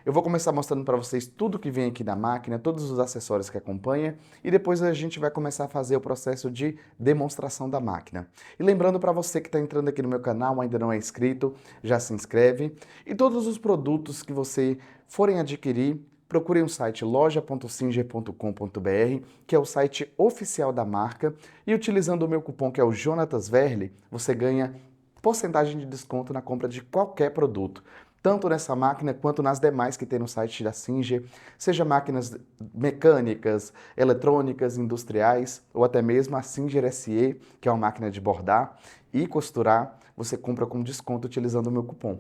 Eu vou começar mostrando para vocês tudo que vem aqui da máquina, todos os acessórios que acompanha e depois a gente vai começar a fazer o processo de demonstração da máquina. E lembrando para você que está entrando aqui no meu canal, ainda não é inscrito, já se inscreve. E todos os produtos que você forem adquirir, procurem o site loja.singer.com.br, que é o site oficial da marca, e utilizando o meu cupom que é o Jonatas Verli, você ganha porcentagem de desconto na compra de qualquer produto, tanto nessa máquina quanto nas demais que tem no site da Singer, seja máquinas mecânicas, eletrônicas, industriais, ou até mesmo a Singer SE, que é uma máquina de bordar e costurar, você compra com desconto utilizando o meu cupom.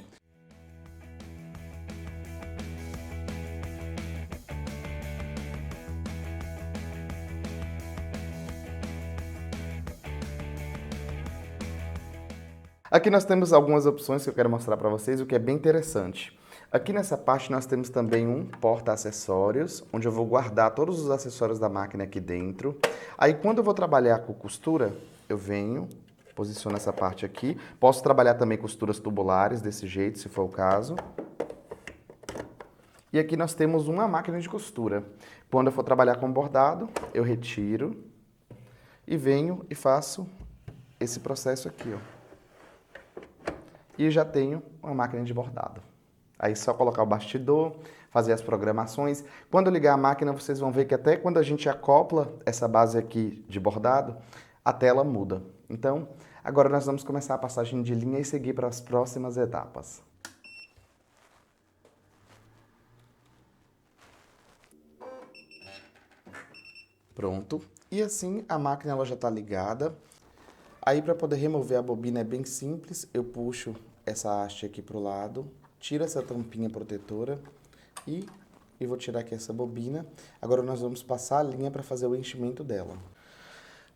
Aqui nós temos algumas opções que eu quero mostrar para vocês, o que é bem interessante. Aqui nessa parte nós temos também um porta-acessórios, onde eu vou guardar todos os acessórios da máquina aqui dentro. Aí quando eu vou trabalhar com costura, eu venho, posiciono essa parte aqui. Posso trabalhar também costuras tubulares desse jeito, se for o caso. E aqui nós temos uma máquina de costura. Quando eu for trabalhar com bordado, eu retiro e venho e faço esse processo aqui, ó. E já tenho uma máquina de bordado. Aí só colocar o bastidor, fazer as programações. Quando eu ligar a máquina, vocês vão ver que até quando a gente acopla essa base aqui de bordado, a tela muda. Então, agora nós vamos começar a passagem de linha e seguir para as próximas etapas. Pronto. E assim a máquina ela já está ligada. Aí para poder remover a bobina é bem simples, eu puxo essa haste aqui para o lado, tiro essa tampinha protetora e vou tirar aqui essa bobina. Agora nós vamos passar a linha para fazer o enchimento dela.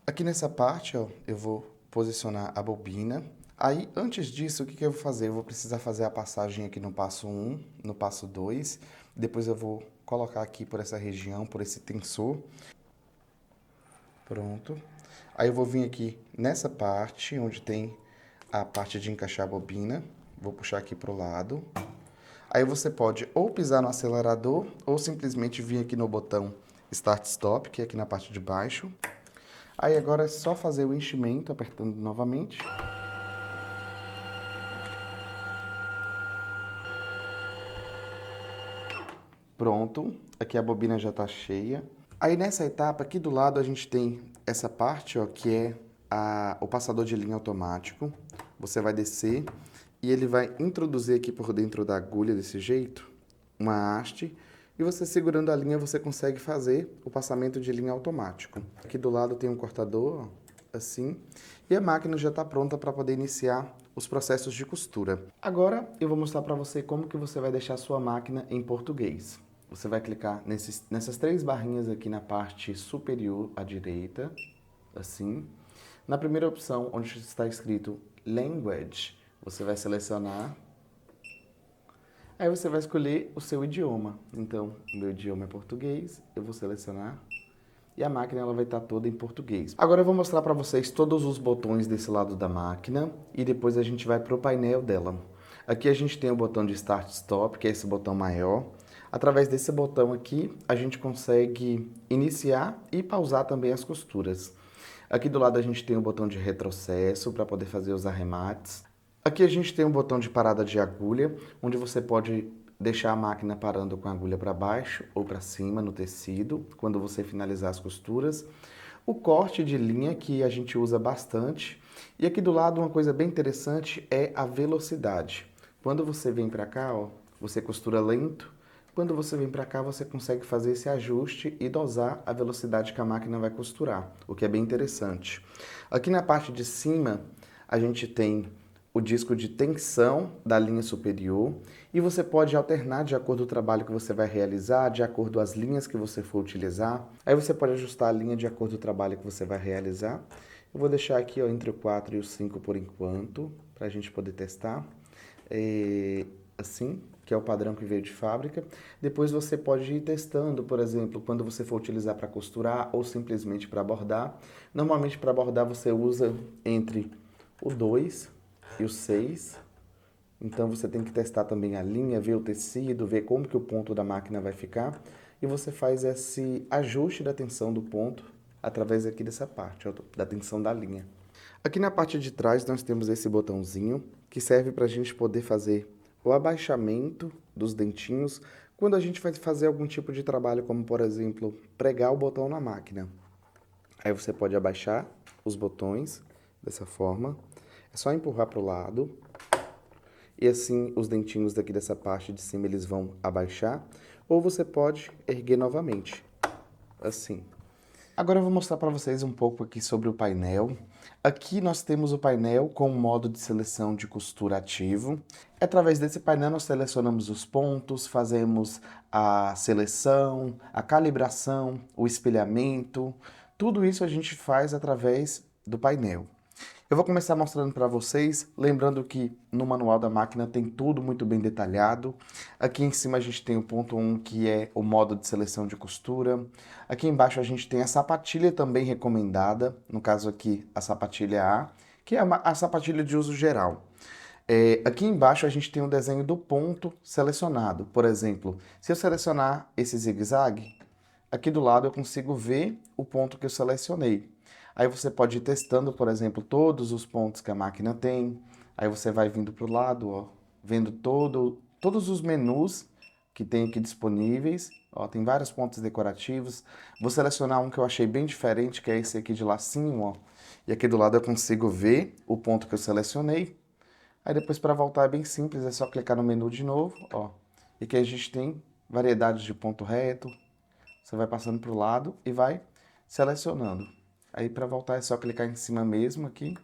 Aqui nessa parte, ó, eu vou posicionar a bobina. Aí, antes disso, o que eu vou fazer? Eu vou precisar fazer a passagem aqui no passo 1, no passo 2. Depois eu vou colocar aqui por essa região, por esse tensor. Pronto. Aí eu vou vir aqui nessa parte, onde tem a parte de encaixar a bobina. Vou puxar aqui pro lado. Aí você pode ou pisar no acelerador, ou simplesmente vir aqui no botão Start Stop, que é aqui na parte de baixo. Aí agora é só fazer o enchimento, apertando novamente. Pronto, aqui a bobina já está cheia. Aí nessa etapa, aqui do lado, a gente tem essa parte, ó, que é o passador de linha automático. Você vai descer e ele vai introduzir aqui por dentro da agulha desse jeito, uma haste. E você segurando a linha, você consegue fazer o passamento de linha automático. Aqui do lado tem um cortador, ó, assim. E a máquina já está pronta para poder iniciar os processos de costura. Agora eu vou mostrar para você como que você vai deixar a sua máquina em português. Você vai clicar nessas três barrinhas aqui na parte superior à direita, assim. Na primeira opção, onde está escrito Language, você vai selecionar. Aí você vai escolher o seu idioma. Então, o meu idioma é português, eu vou selecionar. E a máquina ela vai estar toda em português. Agora eu vou mostrar para vocês todos os botões desse lado da máquina e depois a gente vai para o painel dela. Aqui a gente tem o botão de Start Stop, que é esse botão maior. Através desse botão aqui, a gente consegue iniciar e pausar também as costuras. Aqui do lado a gente tem o botão de retrocesso para poder fazer os arremates. Aqui a gente tem um botão de parada de agulha, onde você pode deixar a máquina parando com a agulha para baixo ou para cima no tecido, quando você finalizar as costuras. O corte de linha, que a gente usa bastante. E aqui do lado uma coisa bem interessante é a velocidade. Quando você vem para cá, ó, você costura lento. Quando você vem para cá, você consegue fazer esse ajuste e dosar a velocidade que a máquina vai costurar, o que é bem interessante. Aqui na parte de cima, a gente tem o disco de tensão da linha superior e você pode alternar de acordo com o trabalho que você vai realizar, de acordo com as linhas que você for utilizar. Aí você pode ajustar a linha de acordo com o trabalho que você vai realizar. Eu vou deixar aqui, ó, entre o 4 e o 5 por enquanto, para a gente poder testar. Assim, que é o padrão que veio de fábrica. Depois você pode ir testando, por exemplo, quando você for utilizar para costurar ou simplesmente para bordar. Normalmente para bordar você usa entre o 2 e o 6. Então você tem que testar também a linha, ver o tecido, ver como que o ponto da máquina vai ficar. E você faz esse ajuste da tensão do ponto através aqui dessa parte, ó, da tensão da linha. Aqui na parte de trás nós temos esse botãozinho que serve para a gente poder fazer o abaixamento dos dentinhos quando a gente vai fazer algum tipo de trabalho, como por exemplo, pregar o botão na máquina. Aí você pode abaixar os botões dessa forma, é só empurrar para o lado e assim os dentinhos daqui dessa parte de cima eles vão abaixar, ou você pode erguer novamente, assim. Agora eu vou mostrar para vocês um pouco aqui sobre o painel. Aqui nós temos o painel com o modo de seleção de costura ativo. Através desse painel nós selecionamos os pontos, fazemos a seleção, a calibração, o espelhamento. Tudo isso a gente faz através do painel. Eu vou começar mostrando para vocês, lembrando que no manual da máquina tem tudo muito bem detalhado. Aqui em cima a gente tem o ponto 1, que é o modo de seleção de costura. Aqui embaixo a gente tem a sapatilha também recomendada, no caso aqui a sapatilha A, que é a sapatilha de uso geral. Aqui embaixo a gente tem o desenho do ponto selecionado. Por exemplo, se eu selecionar esse zigue-zague, aqui do lado eu consigo ver o ponto que eu selecionei. Aí você pode ir testando, por exemplo, todos os pontos que a máquina tem. Aí você vai vindo para o lado, ó, vendo todos os menus que tem aqui disponíveis. Ó, tem vários pontos decorativos. Vou selecionar um que eu achei bem diferente, que é esse aqui de lacinho, ó. E aqui do lado eu consigo ver o ponto que eu selecionei. Aí depois para voltar é bem simples, é só clicar no menu de novo, ó. E aqui a gente tem variedades de ponto reto. Você vai passando para o lado e vai selecionando. Aí para voltar é só clicar em cima mesmo aqui.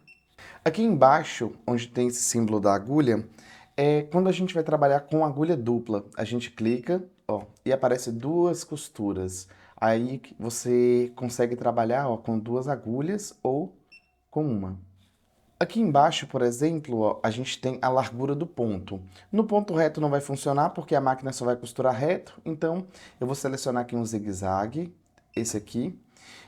Aqui embaixo, onde tem esse símbolo da agulha, é quando a gente vai trabalhar com agulha dupla. A gente clica, ó, e aparece duas costuras. Aí você consegue trabalhar, ó, com duas agulhas ou com uma. Aqui embaixo, por exemplo, ó, a gente tem a largura do ponto. No ponto reto não vai funcionar porque a máquina só vai costurar reto, então eu vou selecionar aqui um zigue-zague, esse aqui,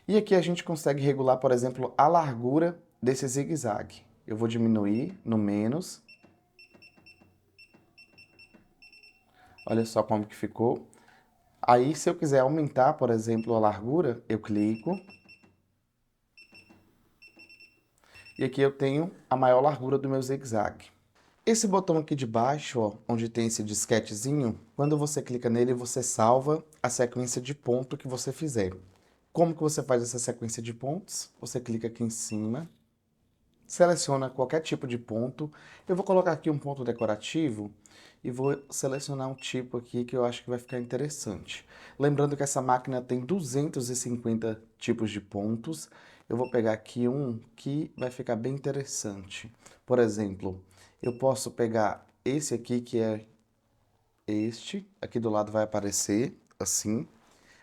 e aqui a gente consegue regular, por exemplo, a largura desse zigue-zague. Eu vou diminuir no menos. Olha só como que ficou. Aí, se eu quiser aumentar, por exemplo, a largura, eu clico. E aqui eu tenho a maior largura do meu zigue-zague. Esse botão aqui de baixo, ó, onde tem esse disquetezinho, quando você clica nele, você salva a sequência de ponto que você fizer. Como que você faz essa sequência de pontos? Você clica aqui em cima, seleciona qualquer tipo de ponto. Eu vou colocar aqui um ponto decorativo e vou selecionar um tipo aqui que eu acho que vai ficar interessante. Lembrando que essa máquina tem 250 tipos de pontos. Eu vou pegar aqui um que vai ficar bem interessante. Por exemplo, eu posso pegar esse aqui que é este, aqui do lado vai aparecer assim.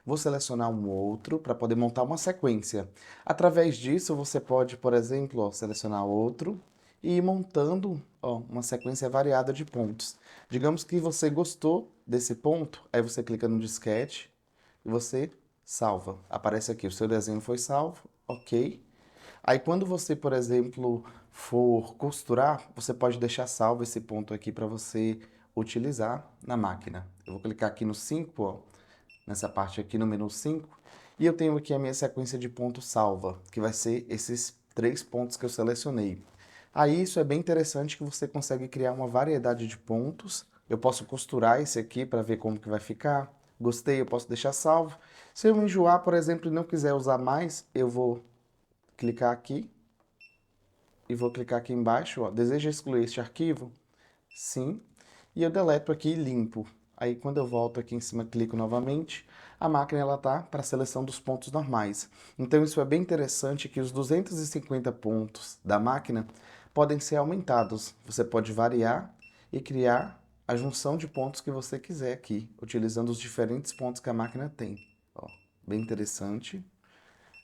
Vou selecionar um outro para poder montar uma sequência. Através disso, você pode, por exemplo, ó, selecionar outro e ir montando, ó, uma sequência variada de pontos. Digamos que você gostou desse ponto, aí você clica no disquete e você salva. Aparece aqui, o seu desenho foi salvo, ok. Aí quando você, por exemplo, for costurar, você pode deixar salvo esse ponto aqui para você utilizar na máquina. Eu vou clicar aqui no 5, ó, nessa parte aqui no menu 5, e eu tenho aqui a minha sequência de pontos salva, que vai ser esses 3 pontos que eu selecionei. Aí isso é bem interessante que você consegue criar uma variedade de pontos. Eu posso costurar esse aqui para ver como que vai ficar. Gostei, eu posso deixar salvo. Se eu enjoar, por exemplo, e não quiser usar mais, eu vou clicar aqui e vou clicar aqui embaixo, ó, deseja excluir este arquivo? Sim. E eu deleto aqui e limpo. Aí quando eu volto aqui em cima, clico novamente, a máquina ela tá para a seleção dos pontos normais. Então isso é bem interessante que os 250 pontos da máquina podem ser aumentados. Você pode variar e criar a junção de pontos que você quiser aqui, utilizando os diferentes pontos que a máquina tem. Ó, bem interessante.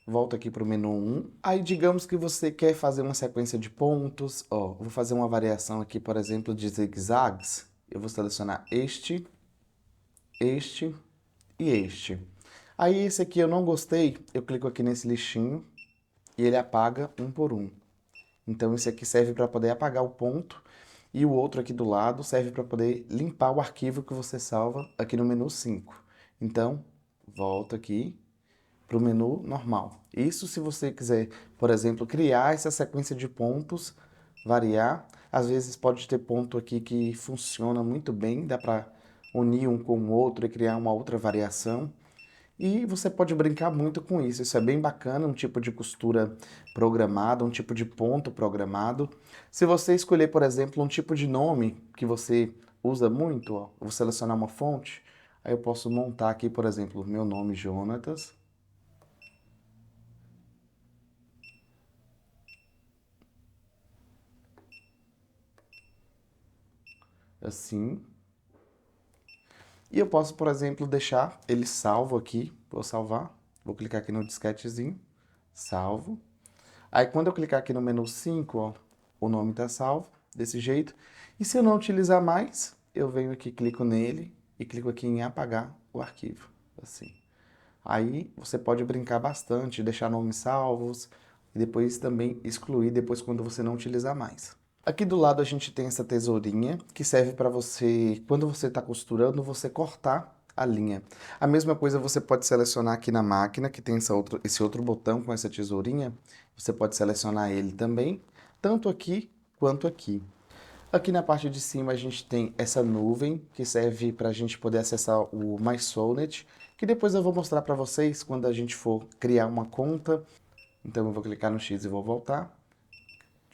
Volta aqui para o menu 1. Aí, digamos que você quer fazer uma sequência de pontos. Ó, vou fazer uma variação aqui, por exemplo, de zigue-zagues. Eu vou selecionar este e este. Aí, esse aqui eu não gostei, eu clico aqui nesse lixinho e ele apaga um por um. Então, esse aqui serve para poder apagar o ponto E o outro aqui do lado serve para poder limpar o arquivo que você salva aqui no menu 5. Então, volta aqui para o menu normal. Isso se você quiser, por exemplo, criar essa sequência de pontos, variar. Às vezes pode ter ponto aqui que funciona muito bem, dá para unir um com o outro e criar uma outra variação. E você pode brincar muito com isso. Isso é bem bacana, um tipo de costura programada, um tipo de ponto programado. Se você escolher, por exemplo, um tipo de nome que você usa muito, ó, eu vou selecionar uma fonte, aí eu posso montar aqui, por exemplo, meu nome Jonatas. Assim. E eu posso, por exemplo, deixar ele salvo aqui. Vou salvar. Vou clicar aqui no disquetezinho. Salvo. Aí quando eu clicar aqui no menu 5, ó, o nome está salvo, desse jeito. E se eu não utilizar mais, eu venho aqui, clico nele e clico aqui em apagar o arquivo. Assim. Aí você pode brincar bastante, deixar nomes salvos e depois também excluir depois quando você não utilizar mais. Aqui do lado a gente tem essa tesourinha que serve para você, quando você está costurando, você cortar a linha. A mesma coisa você pode selecionar aqui na máquina, que tem esse outro botão com essa tesourinha. Você pode selecionar ele também, tanto aqui quanto aqui. Aqui na parte de cima a gente tem essa nuvem, que serve para a gente poder acessar o MySewnet, que depois eu vou mostrar para vocês quando a gente for criar uma conta. Então eu vou clicar no X e vou voltar.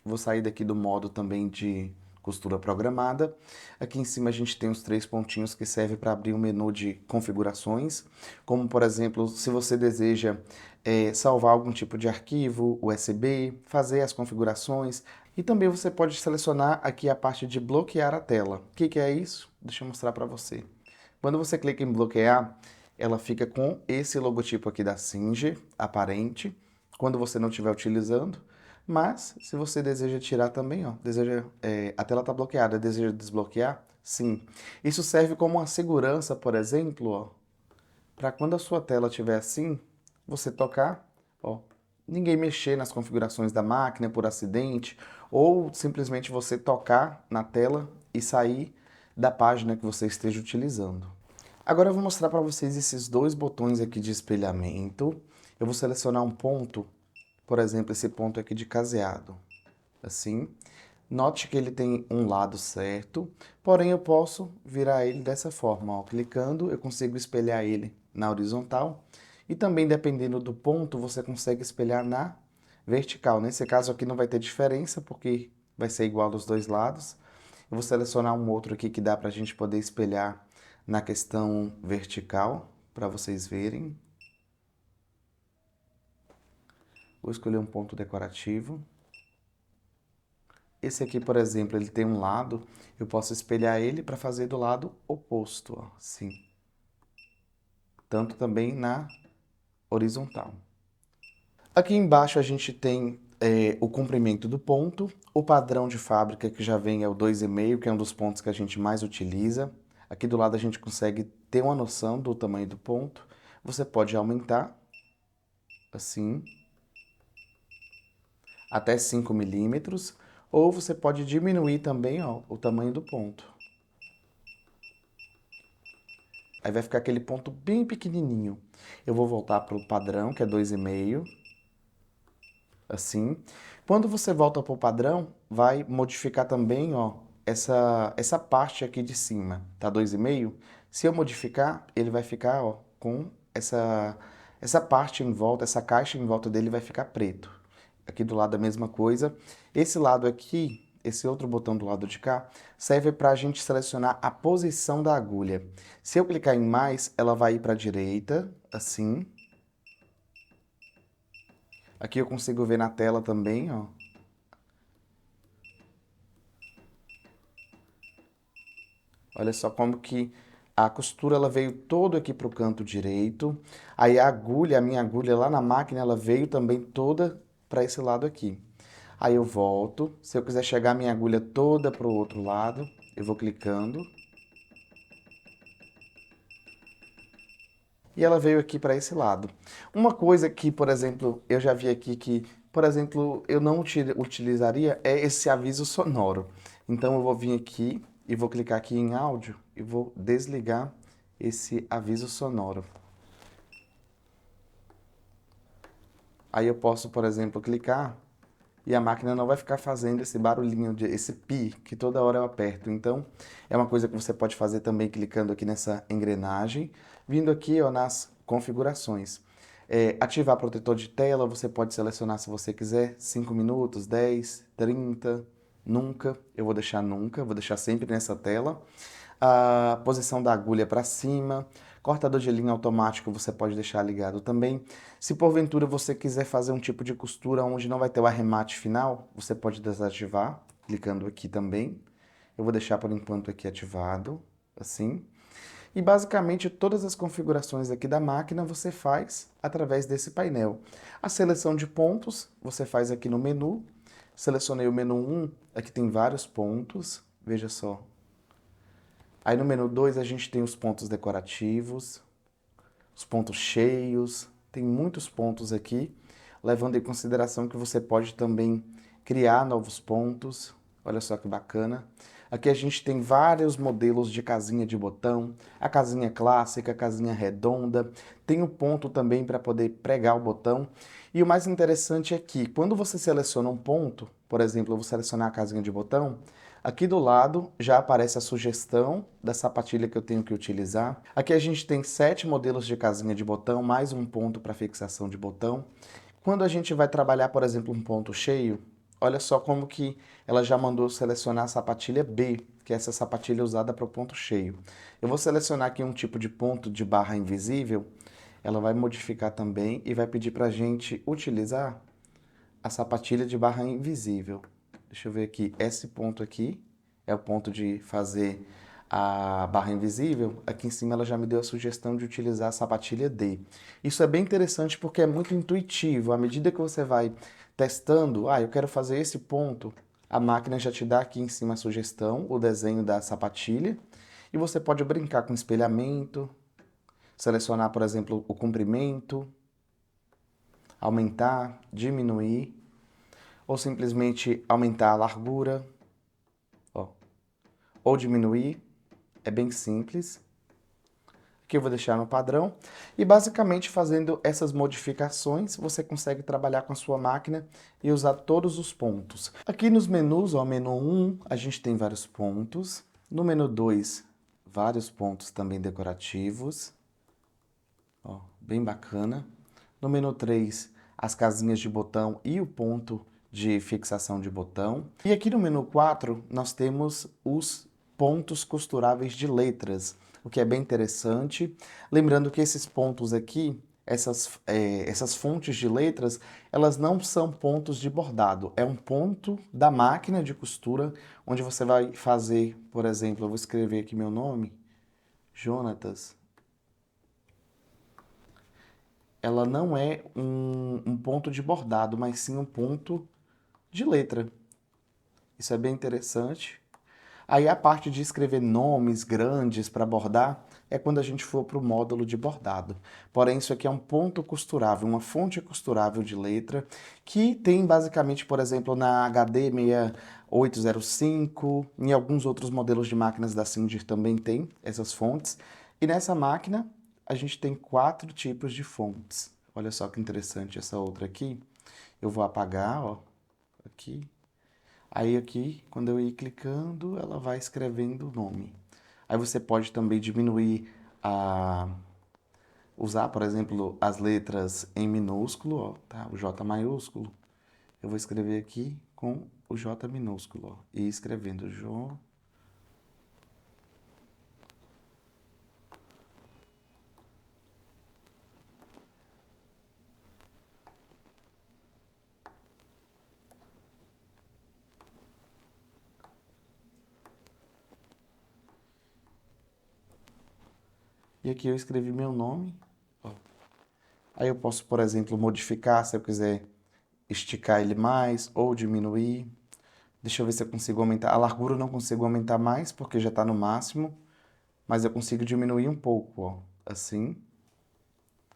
Vou sair daqui do modo também de costura programada. Aqui em cima a gente tem os 3 pontinhos que servem para abrir o menu de configurações, como por exemplo, se você deseja salvar algum tipo de arquivo USB, fazer as configurações, e também você pode selecionar aqui a parte de bloquear a tela. O que é isso? Deixa eu mostrar para você. Quando você clica em bloquear, ela fica com esse logotipo aqui da Singer, aparente, quando você não estiver utilizando. Mas, se você deseja tirar também, ó, a tela está bloqueada, deseja desbloquear? Sim. Isso serve como uma segurança, por exemplo, ó, para quando a sua tela estiver assim, você tocar, ó, ninguém mexer nas configurações da máquina por acidente, ou simplesmente você tocar na tela e sair da página que você esteja utilizando. Agora eu vou mostrar para vocês esses 2 botões aqui de espelhamento. Eu vou selecionar um ponto, por exemplo, esse ponto aqui de caseado, assim. Note que ele tem um lado certo, porém eu posso virar ele dessa forma, ó. Clicando eu consigo espelhar ele na horizontal e também dependendo do ponto você consegue espelhar na vertical. Nesse caso aqui não vai ter diferença porque vai ser igual dos 2 lados. Eu vou selecionar um outro aqui que dá para a gente poder espelhar na questão vertical, para vocês verem. Vou escolher um ponto decorativo. Esse aqui, por exemplo, ele tem um lado, eu posso espelhar ele para fazer do lado oposto, ó, assim. Tanto também na horizontal. Aqui embaixo a gente tem o comprimento do ponto, o padrão de fábrica que já vem é o 2,5, que é um dos pontos que a gente mais utiliza. Aqui do lado a gente consegue ter uma noção do tamanho do ponto. Você pode aumentar, assim, até 5 milímetros, ou você pode diminuir também, ó, o tamanho do ponto. Aí vai ficar aquele ponto bem pequenininho. Eu vou voltar para o padrão, que é 2,5, assim. Quando você volta para o padrão, vai modificar também, ó, essa parte aqui de cima, tá 2,5. Se eu modificar, ele vai ficar, ó, com essa parte em volta, essa caixa em volta dele vai ficar preto. Aqui do lado a mesma coisa. Esse lado aqui, esse outro botão do lado de cá, serve para a gente selecionar a posição da agulha. Se eu clicar em mais, ela vai ir para a direita, assim. Aqui eu consigo ver na tela também, ó. Olha só como que a costura ela veio todo aqui para o canto direito. Aí a agulha, a minha agulha lá na máquina, ela veio também toda para esse lado aqui. Aí eu volto. Se eu quiser chegar a minha agulha toda para o outro lado, eu vou clicando. E ela veio aqui para esse lado. Uma coisa que, por exemplo, eu já vi aqui que, por exemplo, eu não utilizaria é esse aviso sonoro. Então eu vou vir aqui e vou clicar aqui em áudio e vou desligar esse aviso sonoro. Aí eu posso, por exemplo, clicar e a máquina não vai ficar fazendo esse barulhinho, esse pi, que toda hora eu aperto. Então, é uma coisa que você pode fazer também clicando aqui nessa engrenagem, vindo aqui ó, nas configurações. Ativar protetor de tela, você pode selecionar se você quiser, 5 minutos, 10, 30, nunca. Eu vou deixar nunca, vou deixar sempre nessa tela. A posição da agulha para cima, cortador de linha automático você pode deixar ligado também. Se porventura você quiser fazer um tipo de costura onde não vai ter o arremate final, você pode desativar, clicando aqui também. Eu vou deixar por enquanto aqui ativado, assim. E basicamente todas as configurações aqui da máquina você faz através desse painel. A seleção de pontos você faz aqui no menu. Selecionei o menu 1, aqui tem vários pontos, veja só. Aí no menu 2 a gente tem os pontos decorativos, os pontos cheios, tem muitos pontos aqui, levando em consideração que você pode também criar novos pontos. Olha só que bacana. Aqui a gente tem vários modelos de casinha de botão, a casinha clássica, a casinha redonda, tem o ponto também para poder pregar o botão. E o mais interessante é que quando você seleciona um ponto, por exemplo, eu vou selecionar a casinha de botão, aqui do lado já aparece a sugestão da sapatilha que eu tenho que utilizar. Aqui a gente tem 7 modelos de casinha de botão, mais um ponto para fixação de botão. Quando a gente vai trabalhar, por exemplo, um ponto cheio, olha só como que ela já mandou selecionar a sapatilha B, que é essa sapatilha usada para o ponto cheio. Eu vou selecionar aqui um tipo de ponto de barra invisível, ela vai modificar também e vai pedir para a gente utilizar a sapatilha de barra invisível. Deixa eu ver aqui, esse ponto aqui é o ponto de fazer a barra invisível. Aqui em cima ela já me deu a sugestão de utilizar a sapatilha D. Isso é bem interessante porque é muito intuitivo. À medida que você vai testando, eu quero fazer esse ponto, a máquina já te dá aqui em cima a sugestão, o desenho da sapatilha, e você pode brincar com espelhamento, selecionar, por exemplo, o comprimento, aumentar, diminuir, ou simplesmente aumentar a largura, ó, ou diminuir, é bem simples. Aqui eu vou deixar no padrão. E basicamente fazendo essas modificações, você consegue trabalhar com a sua máquina e usar todos os pontos. Aqui nos menus, ó, menu 1, a gente tem vários pontos. No menu 2, vários pontos também decorativos. Ó, bem bacana. No menu 3, as casinhas de botão e o ponto de fixação de botão. E aqui no menu 4, nós temos os pontos costuráveis de letras, o que é bem interessante. Lembrando que esses pontos aqui, essas fontes de letras, elas não são pontos de bordado, é um ponto da máquina de costura, onde você vai fazer, por exemplo, eu vou escrever aqui meu nome, Jonatas. Ela não é um ponto de bordado, mas sim um ponto de letra. Isso é bem interessante. Aí a parte de escrever nomes grandes para bordar é quando a gente for para o módulo de bordado. Porém, isso aqui é um ponto costurável, uma fonte costurável de letra, que tem basicamente, por exemplo, na HD 6805, em alguns outros modelos de máquinas da Sindir também tem essas fontes. E nessa máquina, a gente tem 4 tipos de fontes. Olha só que interessante essa outra aqui. Eu vou apagar, ó, aqui. Aí aqui, quando eu ir clicando, ela vai escrevendo o nome. Aí você pode também diminuir usar, por exemplo, as letras em minúsculo, ó, tá? O J maiúsculo. Eu vou escrever aqui com o J minúsculo, ó, e escrevendo J. E aqui eu escrevi meu nome, ó. Aí eu posso, por exemplo, modificar se eu quiser esticar ele mais ou diminuir. Deixa eu ver se eu consigo aumentar. A largura eu não consigo aumentar mais porque já está no máximo, mas eu consigo diminuir um pouco, ó, assim.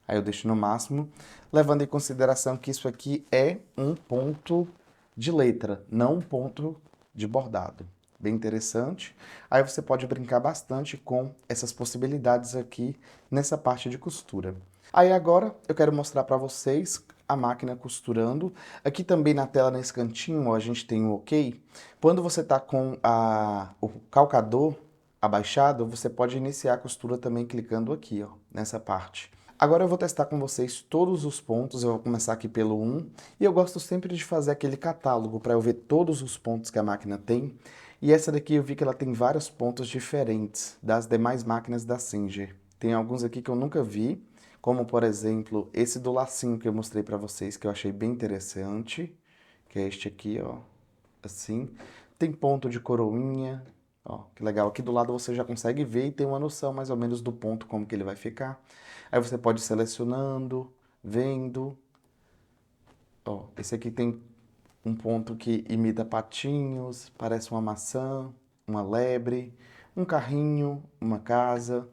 Aí eu deixo no máximo, levando em consideração que isso aqui é um ponto de letra, não um ponto de bordado. bem interessante. Aí você pode brincar bastante com essas possibilidades aqui nessa parte de costura. Aí agora eu quero mostrar para vocês a máquina costurando. Aqui também na tela, nesse cantinho, ó, a gente tem o OK. Quando você está com o calcador abaixado, você pode iniciar a costura também clicando aqui, ó, nessa parte. Agora eu vou testar com vocês todos os pontos, eu vou começar aqui pelo 1, e eu gosto sempre de fazer aquele catálogo para eu ver todos os pontos que a máquina tem. E essa daqui eu vi que ela tem vários pontos diferentes das demais máquinas da Singer. Tem alguns aqui que eu nunca vi, como por exemplo, esse do lacinho que eu mostrei para vocês, que eu achei bem interessante, que é este aqui, ó, assim. Tem ponto de coroinha, ó, que legal. Aqui do lado você já consegue ver e tem uma noção mais ou menos do ponto, como que ele vai ficar. Aí você pode ir selecionando, vendo. Ó, esse aqui tem um ponto que imita patinhos, parece uma maçã, uma lebre, um carrinho, uma casa,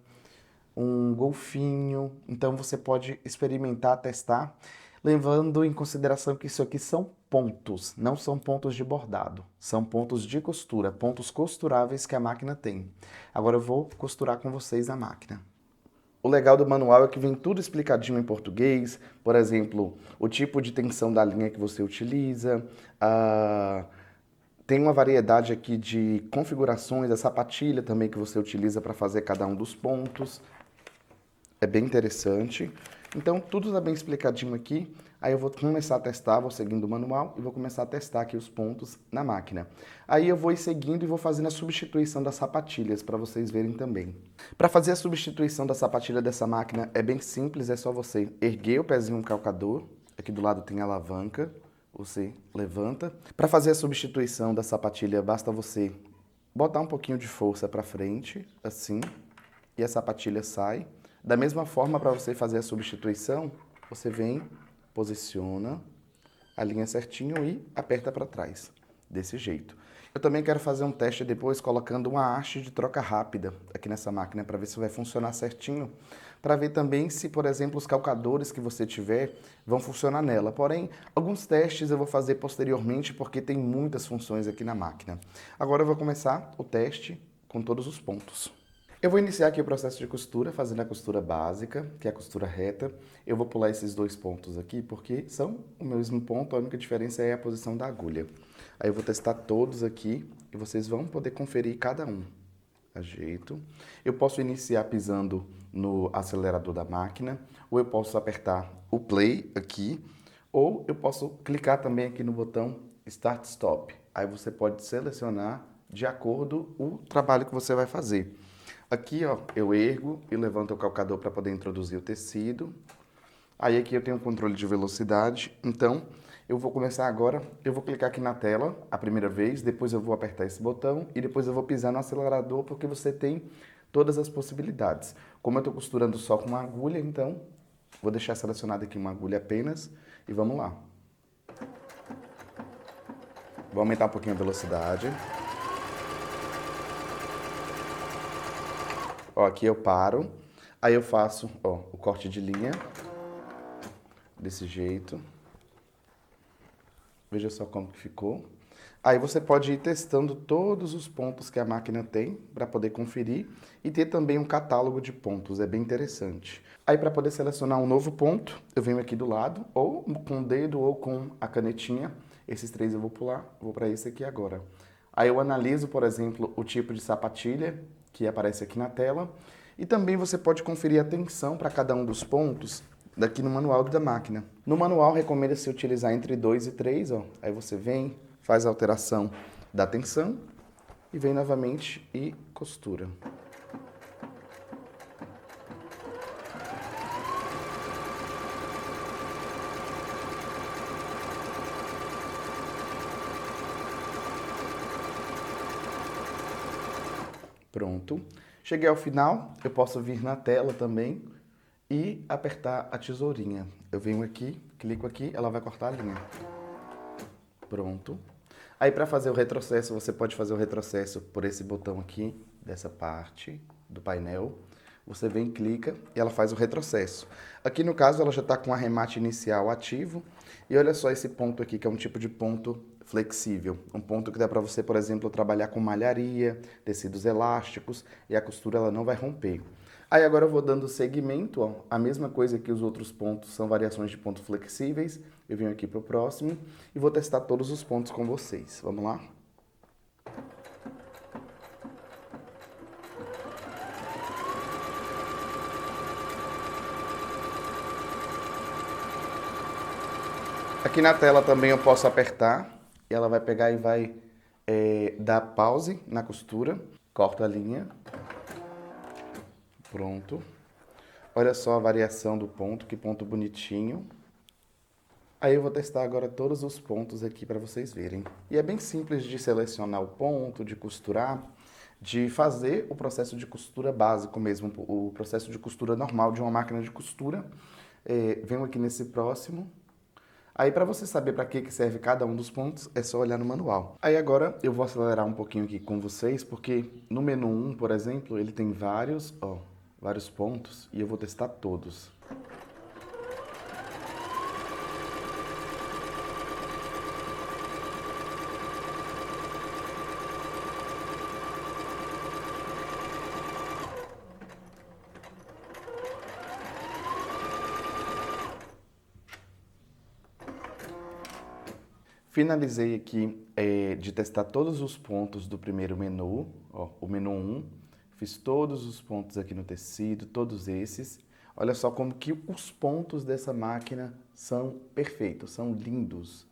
um golfinho. Então você pode experimentar, testar, levando em consideração que isso aqui são pontos, não são pontos de bordado, são pontos de costura, pontos costuráveis que a máquina tem. Agora eu vou costurar com vocês a máquina. O legal do manual é que vem tudo explicadinho em português, por exemplo, o tipo de tensão da linha que você utiliza, tem uma variedade aqui de configurações, a sapatilha também que você utiliza para fazer cada um dos pontos. É bem interessante. Então, tudo está bem explicadinho aqui. Aí eu vou começar a testar, vou seguindo o manual e vou começar a testar aqui os pontos na máquina. Aí eu vou ir seguindo e vou fazendo a substituição das sapatilhas para vocês verem também. Para fazer a substituição da sapatilha dessa máquina é bem simples, é só você erguer o pezinho no calcador. Aqui do lado tem a alavanca, você levanta. Para fazer a substituição da sapatilha, basta você botar um pouquinho de força para frente, assim, e a sapatilha sai. Da mesma forma, para você fazer a substituição, você vem, posiciona, alinha certinho e aperta para trás, desse jeito. Eu também quero fazer um teste depois colocando uma haste de troca rápida aqui nessa máquina para ver se vai funcionar certinho, para ver também se, por exemplo, os calcadores que você tiver vão funcionar nela. Porém, alguns testes eu vou fazer posteriormente porque tem muitas funções aqui na máquina. Agora eu vou começar o teste com todos os pontos. Eu vou iniciar aqui o processo de costura, fazendo a costura básica, que é a costura reta. Eu vou pular esses dois pontos aqui, porque são o mesmo ponto, a única diferença é a posição da agulha. Aí eu vou testar todos aqui e vocês vão poder conferir cada um. Ajeito. Eu posso iniciar pisando no acelerador da máquina, ou eu posso apertar o play aqui, ou eu posso clicar também aqui no botão Start Stop. Aí você pode selecionar de acordo com o trabalho que você vai fazer. Aqui, ó, eu ergo e levanto o calcador para poder introduzir o tecido. Aí aqui eu tenho o controle de velocidade. Então, eu vou começar agora. Eu vou clicar aqui na tela a primeira vez, depois eu vou apertar esse botão e depois eu vou pisar no acelerador porque você tem todas as possibilidades. Como eu estou costurando só com uma agulha, então vou deixar selecionado aqui uma agulha apenas e vamos lá. Vou aumentar um pouquinho a velocidade. Ó, aqui eu paro, aí eu faço, ó, o corte de linha, desse jeito. Veja só como que ficou. Aí você pode ir testando todos os pontos que a máquina tem para poder conferir e ter também um catálogo de pontos, é bem interessante. Aí para poder selecionar um novo ponto, eu venho aqui do lado, ou com o dedo ou com a canetinha. Esses três eu vou pular, vou para esse aqui agora. Aí eu analiso, por exemplo, o tipo de sapatilha que aparece aqui na tela. E também você pode conferir a tensão para cada um dos pontos daqui no manual da máquina. No manual recomenda-se utilizar entre 2 e 3, ó. Aí você vem, faz a alteração da tensão e vem novamente e costura. Pronto. Cheguei ao final, eu posso vir na tela também e apertar a tesourinha. Eu venho aqui, clico aqui, ela vai cortar a linha. Pronto. Aí para fazer o retrocesso, você pode fazer o retrocesso por esse botão aqui, dessa parte do painel. Você vem, clica e ela faz o retrocesso. Aqui no caso ela já está com o arremate inicial ativo. E olha só esse ponto aqui, que é um tipo de ponto flexível. Um ponto que dá para você, por exemplo, trabalhar com malharia, tecidos elásticos e a costura ela não vai romper. Aí agora eu vou dando segmento, ó, a mesma coisa que os outros pontos são variações de pontos flexíveis. Eu venho aqui para o próximo e vou testar todos os pontos com vocês. Vamos lá? Aqui na tela também eu posso apertar e ela vai pegar e vai dar pause na costura. Corto a linha. Pronto. Olha só a variação do ponto, que ponto bonitinho. Aí eu vou testar agora todos os pontos aqui para vocês verem. E é bem simples de selecionar o ponto, de costurar, de fazer o processo de costura básico mesmo, o processo de costura normal de uma máquina de costura. Venho aqui nesse próximo. Aí para você saber para que serve cada um dos pontos, é só olhar no manual. Aí agora eu vou acelerar um pouquinho aqui com vocês, porque no menu 1, por exemplo, ele tem vários pontos e eu vou testar todos. Finalizei aqui de testar todos os pontos do primeiro menu, ó, o menu 1. Fiz todos os pontos aqui no tecido, todos esses. Olha só como que os pontos dessa máquina são perfeitos, são lindos.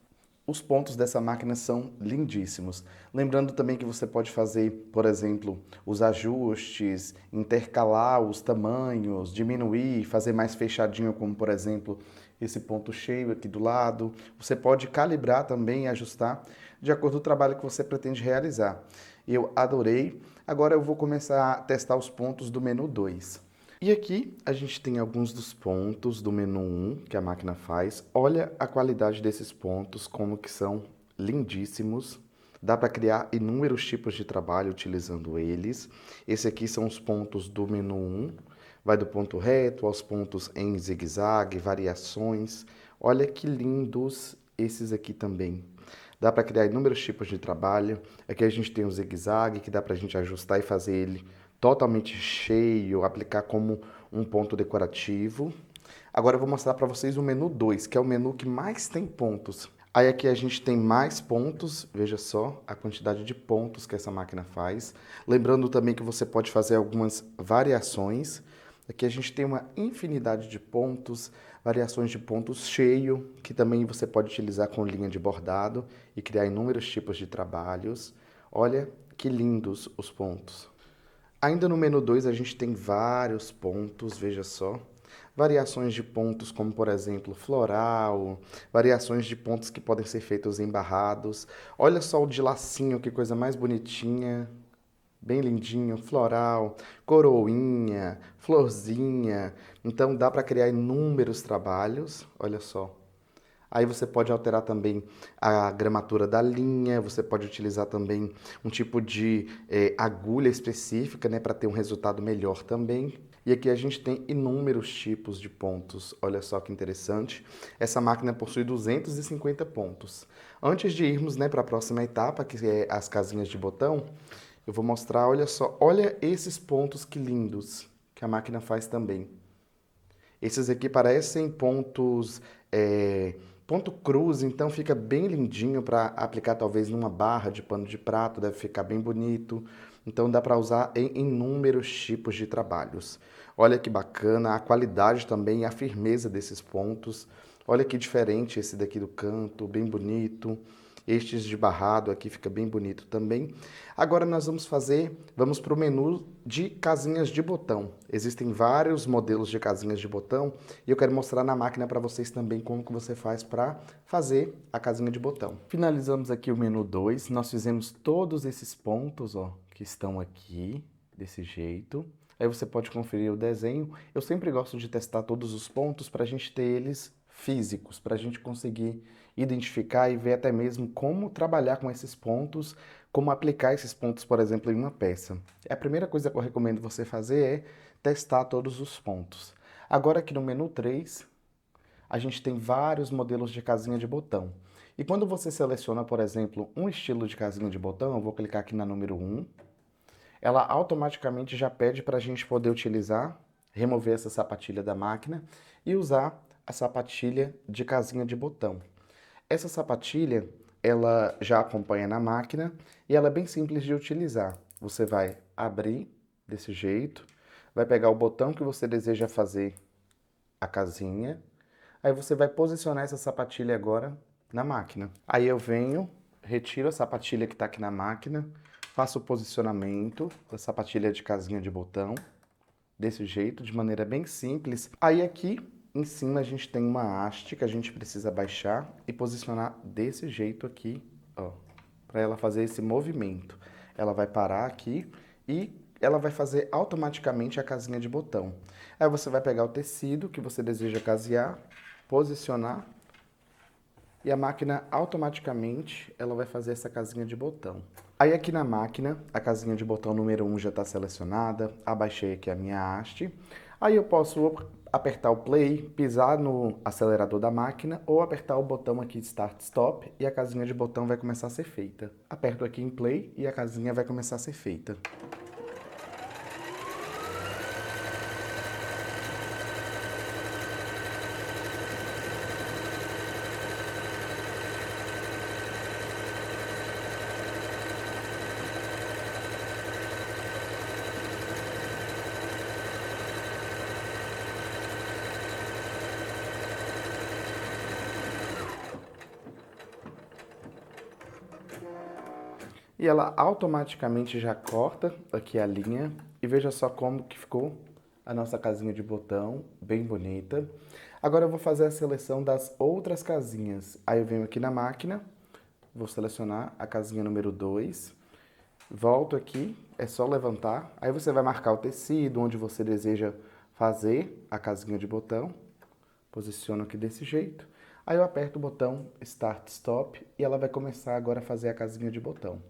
Os pontos dessa máquina são lindíssimos. Lembrando também que você pode fazer, por exemplo, os ajustes, intercalar os tamanhos, diminuir, fazer mais fechadinho, como por exemplo, esse ponto cheio aqui do lado. Você pode calibrar também e ajustar de acordo com o trabalho que você pretende realizar. Eu adorei. Agora eu vou começar a testar os pontos do menu 2. E aqui a gente tem alguns dos pontos do menu 1 que a máquina faz. Olha a qualidade desses pontos, como que são lindíssimos. Dá para criar inúmeros tipos de trabalho utilizando eles. Esse aqui são os pontos do menu 1. Vai do ponto reto aos pontos em zigue-zague, variações. Olha que lindos esses aqui também. Dá para criar inúmeros tipos de trabalho. Aqui a gente tem o zigue-zague, que dá para a gente ajustar e fazer ele totalmente cheio, aplicar como um ponto decorativo. Agora eu vou mostrar para vocês o menu 2, que é o menu que mais tem pontos. Aí aqui a gente tem mais pontos, veja só a quantidade de pontos que essa máquina faz. Lembrando também que você pode fazer algumas variações. Aqui a gente tem uma infinidade de pontos, variações de pontos cheio, que também você pode utilizar com linha de bordado e criar inúmeros tipos de trabalhos. Olha que lindos os pontos. Ainda no menu 2 a gente tem vários pontos, veja só. Variações de pontos como, por exemplo, floral, variações de pontos que podem ser feitos em barrados. Olha só o de lacinho, que coisa mais bonitinha. Bem lindinho, floral, coroinha, florzinha. Então dá para criar inúmeros trabalhos, olha só. Aí você pode alterar também a gramatura da linha, você pode utilizar também um tipo de agulha específica, né, para ter um resultado melhor também. E aqui a gente tem inúmeros tipos de pontos, olha só que interessante. Essa máquina possui 250 pontos. Antes de irmos, né, para a próxima etapa, que é as casinhas de botão, eu vou mostrar, olha só, olha esses pontos que lindos que a máquina faz também. Esses aqui parecem pontos, ponto cruz, então fica bem lindinho para aplicar talvez numa barra de pano de prato, deve ficar bem bonito. Então dá para usar em inúmeros tipos de trabalhos. Olha que bacana, a qualidade também e a firmeza desses pontos. Olha que diferente esse daqui do canto, bem bonito. Estes de barrado aqui fica bem bonito também. Agora nós vamos para o menu de casinhas de botão. Existem vários modelos de casinhas de botão e eu quero mostrar na máquina para vocês também como que você faz para fazer a casinha de botão. Finalizamos aqui o menu 2, nós fizemos todos esses pontos, ó, que estão aqui, desse jeito. Aí você pode conferir o desenho. Eu sempre gosto de testar todos os pontos para a gente ter eles físicos, para a gente conseguir identificar e ver até mesmo como trabalhar com esses pontos, como aplicar esses pontos, por exemplo, em uma peça. A primeira coisa que eu recomendo você fazer é testar todos os pontos. Agora aqui no menu 3, a gente tem vários modelos de casinha de botão. E quando você seleciona, por exemplo, um estilo de casinha de botão, eu vou clicar aqui na número 1, ela automaticamente já pede para a gente poder utilizar, remover essa sapatilha da máquina e usar a sapatilha de casinha de botão. Essa sapatilha, ela já acompanha na máquina e ela é bem simples de utilizar. Você vai abrir desse jeito, vai pegar o botão que você deseja fazer a casinha, aí você vai posicionar essa sapatilha agora na máquina. Aí eu venho, retiro a sapatilha que está aqui na máquina, faço o posicionamento da sapatilha de casinha de botão, desse jeito, de maneira bem simples. Aí aqui em cima a gente tem uma haste que a gente precisa baixar e posicionar desse jeito aqui, ó, para ela fazer esse movimento. Ela vai parar aqui e ela vai fazer automaticamente a casinha de botão. Aí você vai pegar o tecido que você deseja casear, posicionar e a máquina automaticamente ela vai fazer essa casinha de botão. Aí aqui na máquina, a casinha de botão número 1 já está selecionada, abaixei aqui a minha haste. Aí eu posso apertar o play, pisar no acelerador da máquina ou apertar o botão aqui de Start Stop e a casinha de botão vai começar a ser feita. Aperto aqui em play e a casinha vai começar a ser feita. E ela automaticamente já corta aqui a linha e veja só como que ficou a nossa casinha de botão, bem bonita. Agora eu vou fazer a seleção das outras casinhas. Aí eu venho aqui na máquina, vou selecionar a casinha número 2, volto aqui, é só levantar, aí você vai marcar o tecido onde você deseja fazer a casinha de botão, posiciono aqui desse jeito, aí eu aperto o botão Start Stop e ela vai começar agora a fazer a casinha de botão.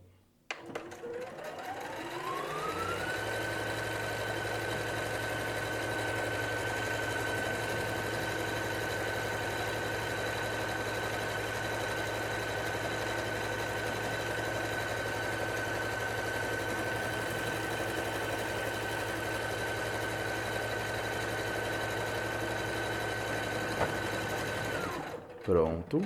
Pronto.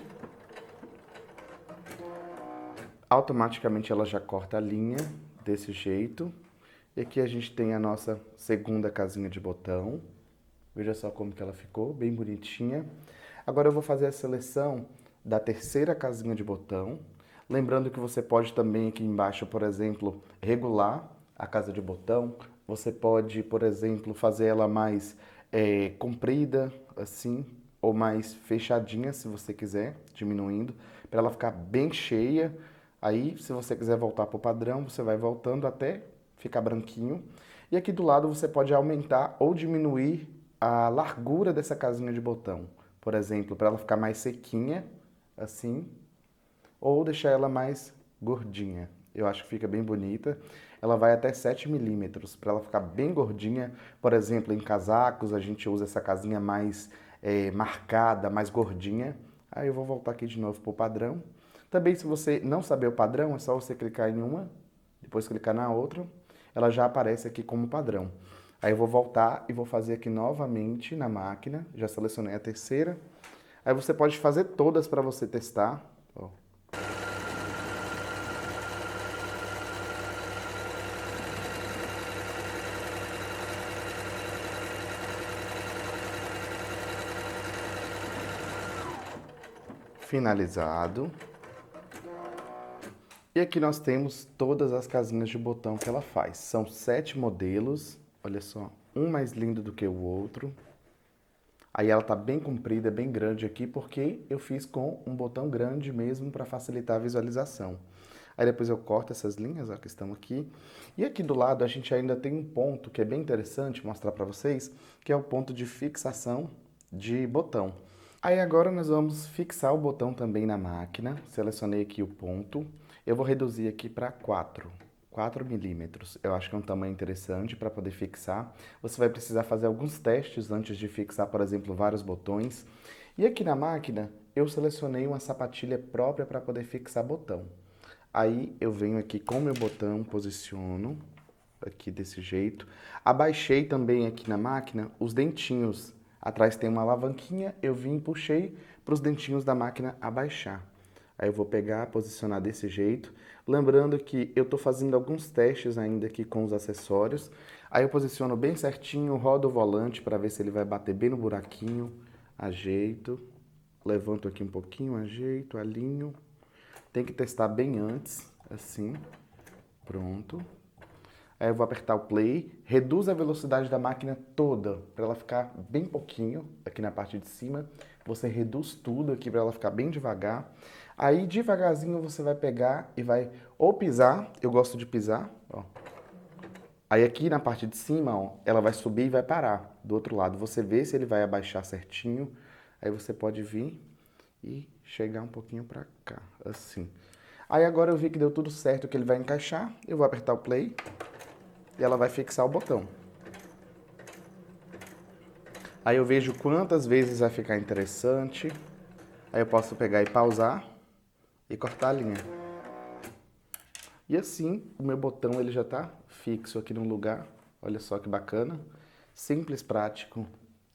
Automaticamente ela já corta a linha desse jeito. E aqui a gente tem a nossa segunda casinha de botão. Veja só como que ela ficou, bem bonitinha. Agora eu vou fazer a seleção da terceira casinha de botão. Lembrando que você pode também aqui embaixo, por exemplo, regular a casa de botão. Você pode, por exemplo, fazer ela mais comprida, assim, ou mais fechadinha, se você quiser, diminuindo, para ela ficar bem cheia. Aí, se você quiser voltar para o padrão, você vai voltando até ficar branquinho. E aqui do lado você pode aumentar ou diminuir a largura dessa casinha de botão. Por exemplo, para ela ficar mais sequinha, assim, ou deixar ela mais gordinha. Eu acho que fica bem bonita. Ela vai até 7 milímetros, para ela ficar bem gordinha. Por exemplo, em casacos a gente usa essa casinha mais marcada, mais gordinha. Aí eu vou voltar aqui de novo para o padrão. Também, se você não saber o padrão, é só você clicar em uma, depois clicar na outra, ela já aparece aqui como padrão. Aí eu vou voltar e vou fazer aqui novamente na máquina, já selecionei a terceira. Aí você pode fazer todas para você testar. Ó. Finalizado. E aqui nós temos todas as casinhas de botão que ela faz. São 7 modelos, olha só, um mais lindo do que o outro. Aí ela tá bem comprida, bem grande aqui, porque eu fiz com um botão grande mesmo para facilitar a visualização. Aí depois eu corto essas linhas, ó, que estão aqui. E aqui do lado a gente ainda tem um ponto que é bem interessante mostrar para vocês, que é o ponto de fixação de botão. Aí agora nós vamos fixar o botão também na máquina. Selecionei aqui o ponto. Eu vou reduzir aqui para 4 milímetros. Eu acho que é um tamanho interessante para poder fixar. Você vai precisar fazer alguns testes antes de fixar, por exemplo, vários botões. E aqui na máquina, eu selecionei uma sapatilha própria para poder fixar botão. Aí eu venho aqui com o meu botão, posiciono aqui desse jeito. Abaixei também aqui na máquina os dentinhos. Atrás tem uma alavanquinha, eu vim e puxei para os dentinhos da máquina abaixar. Aí eu vou pegar, posicionar desse jeito. Lembrando que eu estou fazendo alguns testes ainda aqui com os acessórios. Aí eu posiciono bem certinho, rodo o volante para ver se ele vai bater bem no buraquinho. Ajeito, levanto aqui um pouquinho, ajeito, alinho. Tem que testar bem antes, assim. Pronto. Aí eu vou apertar o play, reduz a velocidade da máquina toda, para ela ficar bem pouquinho, aqui na parte de cima. Você reduz tudo aqui para ela ficar bem devagar. Aí devagarzinho você vai pegar e vai ou pisar, eu gosto de pisar, ó. Aí aqui na parte de cima, ó, ela vai subir e vai parar. Do outro lado, você vê se ele vai abaixar certinho. Aí você pode vir e chegar um pouquinho para cá, assim. Aí agora eu vi que deu tudo certo, que ele vai encaixar. Eu vou apertar o play e ela vai fixar o botão. Aí eu vejo quantas vezes vai ficar interessante. Aí eu posso pegar e pausar e cortar a linha. E assim, o meu botão ele já está fixo aqui no lugar. Olha só que bacana. Simples, prático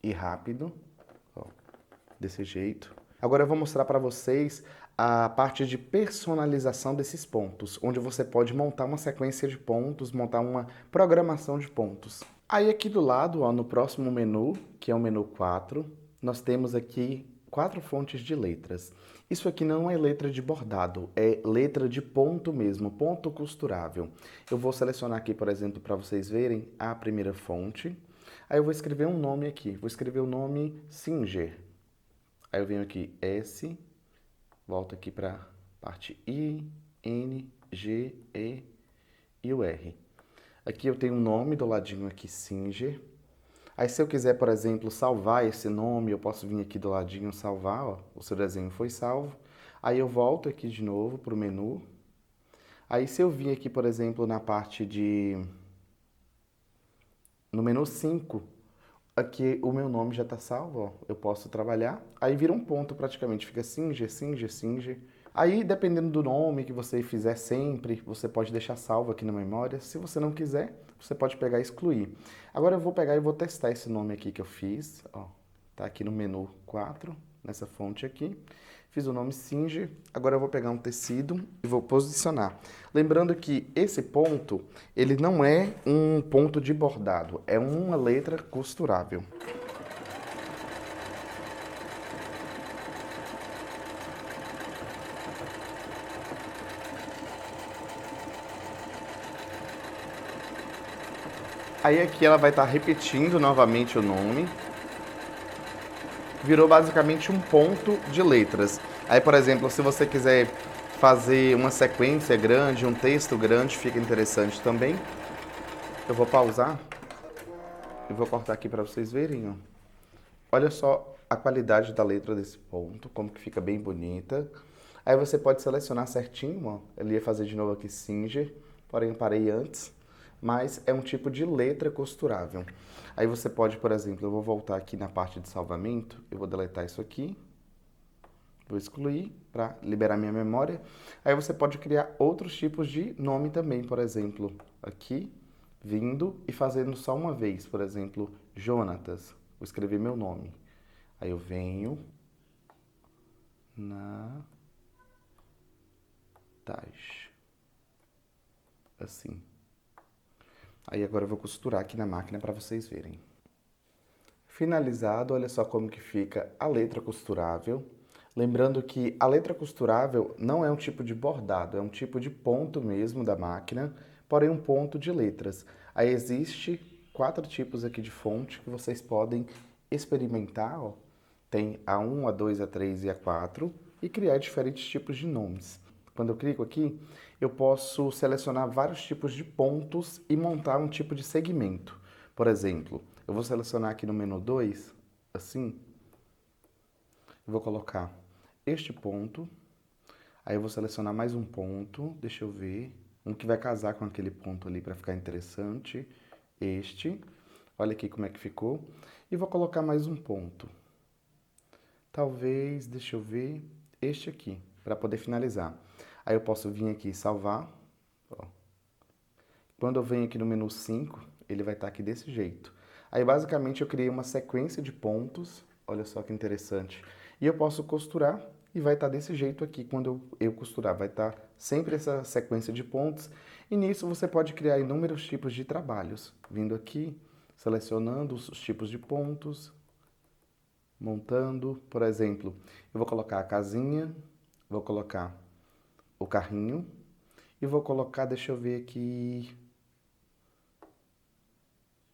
e rápido. Ó, desse jeito. Agora eu vou mostrar para vocês a parte de personalização desses pontos, onde você pode montar uma sequência de pontos, montar uma programação de pontos. Aí aqui do lado, ó, no próximo menu, que é o menu 4, nós temos aqui 4 fontes de letras. Isso aqui não é letra de bordado, é letra de ponto mesmo, ponto costurável. Eu vou selecionar aqui, por exemplo, para vocês verem a primeira fonte. Aí eu vou escrever um nome aqui, vou escrever o nome Singer. Aí eu venho aqui S, volto aqui para a parte I, N, G, E e o R. Aqui eu tenho um nome do ladinho aqui, Singer. Aí se eu quiser, por exemplo, salvar esse nome, eu posso vir aqui do ladinho salvar, ó, o seu desenho foi salvo. Aí eu volto aqui de novo para o menu. Aí se eu vir aqui, por exemplo, na parte de... no menu 5, aqui o meu nome já está salvo, ó, eu posso trabalhar. Aí vira um ponto praticamente, fica Singer, Singer, Singer. Aí, dependendo do nome que você fizer sempre, você pode deixar salvo aqui na memória. Se você não quiser, você pode pegar e excluir. Agora eu vou pegar e vou testar esse nome aqui que eu fiz. Ó, tá aqui no menu 4, nessa fonte aqui. Fiz o nome Singer. Agora eu vou pegar um tecido e vou posicionar. Lembrando que esse ponto, ele não é um ponto de bordado, é uma letra costurável. Aí aqui ela vai estar repetindo novamente o nome. Virou basicamente um ponto de letras. Aí, por exemplo, se você quiser fazer uma sequência grande, um texto grande, fica interessante também. Eu vou pausar e vou cortar aqui para vocês verem, ó. Olha só a qualidade da letra desse ponto, como que fica bem bonita. Aí você pode selecionar certinho, ó. Eu ia fazer de novo aqui Singer, porém eu parei antes. Mas é um tipo de letra costurável. Aí você pode, por exemplo, eu vou voltar aqui na parte de salvamento, eu vou deletar isso aqui, vou excluir para liberar minha memória. Aí você pode criar outros tipos de nome também, por exemplo, aqui, vindo e fazendo só uma vez, por exemplo, Jonatas, vou escrever meu nome. Aí eu venho na Taj, assim. Aí agora eu vou costurar aqui na máquina para vocês verem. Finalizado, olha só como que fica a letra costurável. Lembrando que a letra costurável não é um tipo de bordado, é um tipo de ponto mesmo da máquina, porém um ponto de letras. Aí existe 4 tipos aqui de fonte que vocês podem experimentar, ó. Tem a 1, a 2, a 3 e a 4 e criar diferentes tipos de nomes. Quando eu clico aqui, eu posso selecionar vários tipos de pontos e montar um tipo de segmento. Por exemplo, eu vou selecionar aqui no menu 2, assim, eu vou colocar este ponto, aí eu vou selecionar mais um ponto, deixa eu ver, um que vai casar com aquele ponto ali para ficar interessante, este, olha aqui como é que ficou, e vou colocar mais um ponto. Talvez, deixa eu ver, este aqui, para poder finalizar. Aí eu posso vir aqui e salvar. Ó. Quando eu venho aqui no menu 5, ele vai estar aqui desse jeito. Aí basicamente eu criei uma sequência de pontos, olha só que interessante. E eu posso costurar e vai estar desse jeito aqui quando eu costurar. Vai estar sempre essa sequência de pontos. E nisso você pode criar inúmeros tipos de trabalhos. Vindo aqui, selecionando os tipos de pontos, montando. Por exemplo, eu vou colocar a casinha, vou colocar o carrinho e vou colocar, deixa eu ver aqui,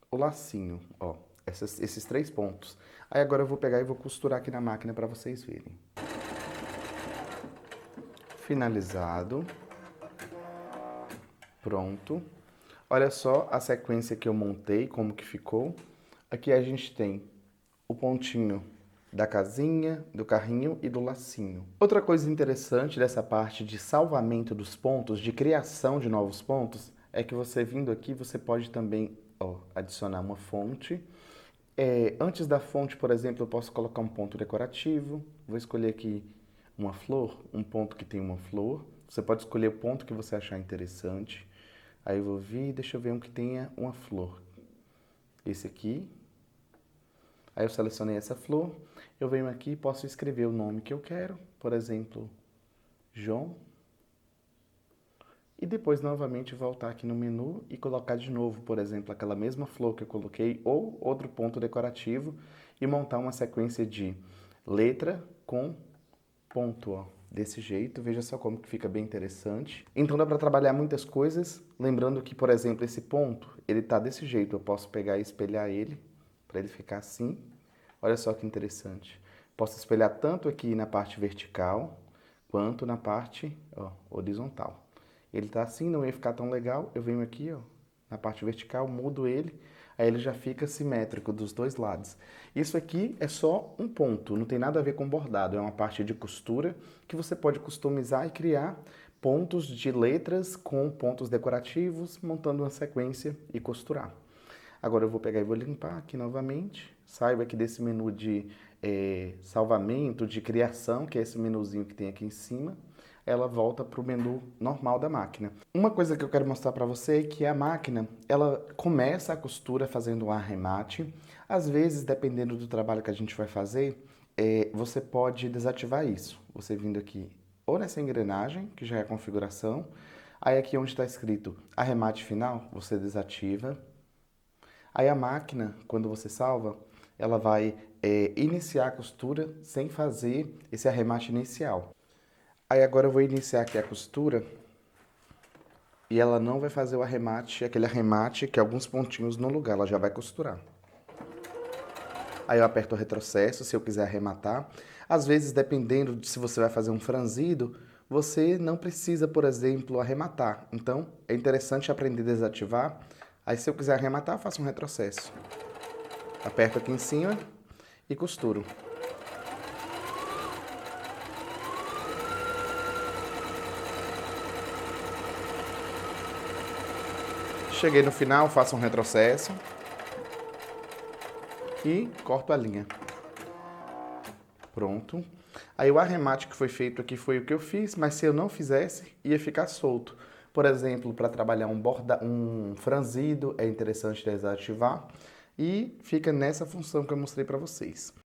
o lacinho, ó, esses 3 pontos. Aí agora eu vou pegar e vou costurar aqui na máquina para vocês verem. Finalizado. Pronto. Olha só a sequência que eu montei, como que ficou. Aqui a gente tem o pontinho da casinha, do carrinho e do lacinho. Outra coisa interessante dessa parte de salvamento dos pontos, de criação de novos pontos, é que você vindo aqui, você pode também adicionar uma fonte. Antes da fonte, por exemplo, eu posso colocar um ponto decorativo. Vou escolher aqui uma flor, um ponto que tem uma flor. Você pode escolher o ponto que você achar interessante. Aí eu vou vir, deixa eu ver um que tenha uma flor. Esse aqui. Aí eu selecionei essa flor. Eu venho aqui e posso escrever o nome que eu quero. Por exemplo, João. E depois novamente voltar aqui no menu e colocar de novo, por exemplo, aquela mesma flor que eu coloquei ou outro ponto decorativo e montar uma sequência de letra com ponto, ó. Desse jeito, veja só como que fica bem interessante. Então dá para trabalhar muitas coisas, lembrando que, por exemplo, esse ponto, ele tá desse jeito, eu posso pegar e espelhar ele, para ele ficar assim. Olha só que interessante. Posso espelhar tanto aqui na parte vertical, quanto na parte horizontal. Ele tá assim, não ia ficar tão legal, eu venho aqui, ó, na parte vertical, mudo ele, aí ele já fica simétrico dos dois lados. Isso aqui é só um ponto, não tem nada a ver com bordado, é uma parte de costura que você pode customizar e criar pontos de letras com pontos decorativos, montando uma sequência e costurar. Agora eu vou pegar e vou limpar aqui novamente, saio aqui desse menu de salvamento, de criação, que é esse menuzinho que tem aqui em cima, ela volta para o menu normal da máquina. Uma coisa que eu quero mostrar para você é que a máquina, ela começa a costura fazendo um arremate. Às vezes, dependendo do trabalho que a gente vai fazer, você pode desativar isso. Você vindo aqui ou nessa engrenagem, que já é a configuração, aí aqui onde está escrito arremate final, você desativa. Aí a máquina, quando você salva, ela vai iniciar a costura sem fazer esse arremate inicial. Aí agora eu vou iniciar aqui a costura e ela não vai fazer o arremate, aquele arremate que é alguns pontinhos no lugar, ela já vai costurar. Aí eu aperto o retrocesso se eu quiser arrematar. Às vezes, dependendo de se você vai fazer um franzido, você não precisa, por exemplo, arrematar. Então, é interessante aprender a desativar. Aí se eu quiser arrematar, eu faço um retrocesso. Aperto aqui em cima e costuro. Cheguei no final, faço um retrocesso e corto a linha. Pronto. Aí o arremate que foi feito aqui foi o que eu fiz, mas se eu não fizesse, ia ficar solto. Por exemplo, para trabalhar um franzido, é interessante desativar e fica nessa função que eu mostrei para vocês.